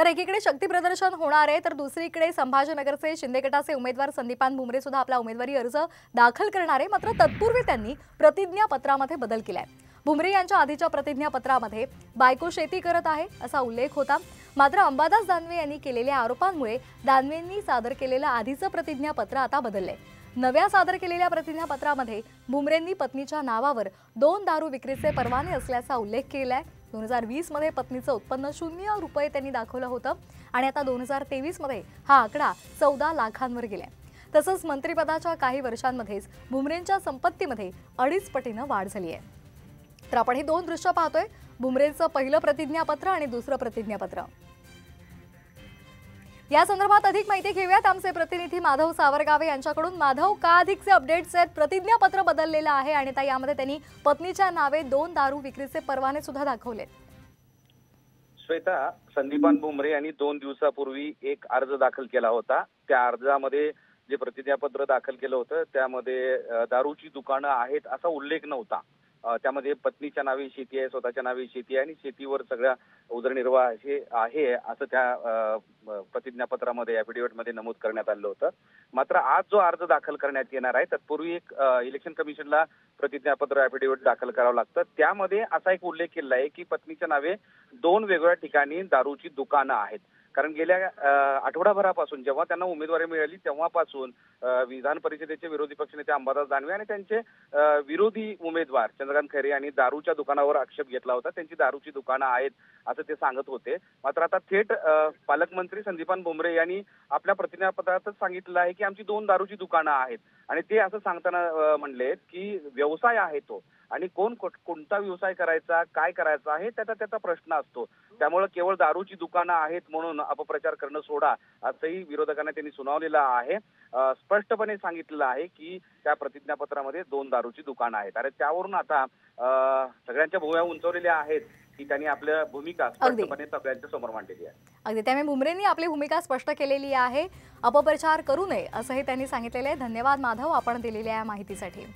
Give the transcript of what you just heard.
तर एकीकडे शक्ती प्रदर्शन होणार आहे तर दुसरीकडे संभाजीनगरचे शिंदे गटाचे उमेदवार संदीपान भुमरे सुद्धा आपला उमेदवारी अर्ज दाखल करणार आहे। मात्र तत्पूर्वी त्यांनी प्रतिज्ञापत्रामध्ये बदल केलाय। भुमरे यांच्या आधीच्या प्रतिज्ञापत्रामध्ये बायको शेती करत आहे असा उल्लेख होता। मात्र अंबादास दानवे यांनी केलेल्या आरोपांमुळे दानवेंनी सादर केलेलं आधीचं प्रतिज्ञापत्र आता बदललंय। नव्या सादर केलेल्या प्रतिज्ञापत्रामध्ये भुमरेंनी पत्नीच्या नावावर 2 दारू विक्रीचे परवाने असल्याचा उल्लेख केलाय। 2020 मध्ये पत्नीचं उत्पन्न 0 रुपये त्यांनी दाखवलं होतं आणि आता 2023 मध्ये हा आकडा 14 लाखांवर गेलाय। तसंच मंत्रिपदाच्या काही वर्षांमध्येच भुमरेंच्या संपत्तीमध्ये 2.5 पटीनं वाढ झाली आहे। तर आपण ही 2 दृश्य पाहतोय, भुमरेंचं पहिलं प्रतिज्ञापत्र आणि दुसरं प्रतिज्ञापत्र। या संदर्भात अधिक माहिती घेऊयात आमचे प्रतिनिधी माधव सावरगावे यांच्याकडून। माधव, का अधिकचे अपडेट्स आहेत? प्रतिज्ञापत्र बदललेलं आहे आणि आता यामध्ये त्यांनी पत्नीच्या नावे 2 दारू विक्रीचे परवाने सुद्धा दाखवले। श्वेता, संदीपान भुमरे यांनी 2 दिवसापूर्वी एक अर्ज दाखल केला होता। त्या अर्जामध्ये जे प्रतिज्ञापत्र दाखल केलं होतं त्यामध्ये दारूची दुकानं आहेत असा उल्लेख नव्हता। त्यामध्ये पत्नीच्या नावे शेती आहे, स्वतःच्या नावे शेती आहे आणि शेतीवर सगळ्या उदरनिर्वाह हे आहे असं त्या प्रतिज्ञापत्रामध्ये ॲफिडेव्हिटमध्ये नमूद करण्यात आलं होतं। मात्र आज जो अर्ज दाखल करण्यात येणार आहे तत्पूर्वी एक इलेक्शन कमिशनला प्रतिज्ञापत्र ॲफिडेव्हिट दाखल करावं लागतं। त्यामध्ये असा एक उल्लेख केला आहे की पत्नीच्या नावे 2 वेगवेगळ्या ठिकाणी दारूची दुकानं आहेत। कारण गेल्या आठवडाभरापासून जेव्हा त्यांना उमेदवारी मिळाली तेव्हापासून विधान परिषदेचे विरोधी पक्षनेते अंबादास दानवे आणि त्यांचे विरोधी उमेदवार चंद्रकांत खैरे यांनी दारूच्या दुकानावर आक्षेप घेतला होता। त्यांची दारूची दुकानं आहेत असं ते सांगत होते। मात्र आता थेट पालकमंत्री संदीपान भुमरे यांनी आपल्या प्रतिज्ञापत्रातच सांगितलं आहे की आमची 2 दारूची दुकानं आहेत आणि ते असं सांगताना म्हणले की व्यवसाय आहे तो आणि कोणता व्यवसाय करायचा, काय करायचा आहे त्याचा प्रश्न असतो। त्यामुळे केवळ दारूची दुकानं आहेत म्हणून अपप्रचार करणं सोडा असंही विरोधकांना त्यांनी सुनावलेलं आहे। स्पष्टपणे सांगितलेलं आहे की त्या प्रतिज्ञापत्रामध्ये 2 दारूची दुकानं आहेत आणि त्यावरून आता सगळ्यांच्या भुवया उंचवलेल्या आहेत की त्यांनी आपल्या भूमिका स्पष्टपणे सगळ्यांच्या समोर मांडलेली आहे। अगदी, त्यामुळे भुमरेंनी आपली भूमिका स्पष्ट केलेली आहे, अपप्रचार करू नये असंही त्यांनी सांगितलेलं आहे। धन्यवाद माधव, आपण दिलेल्या या माहितीसाठी।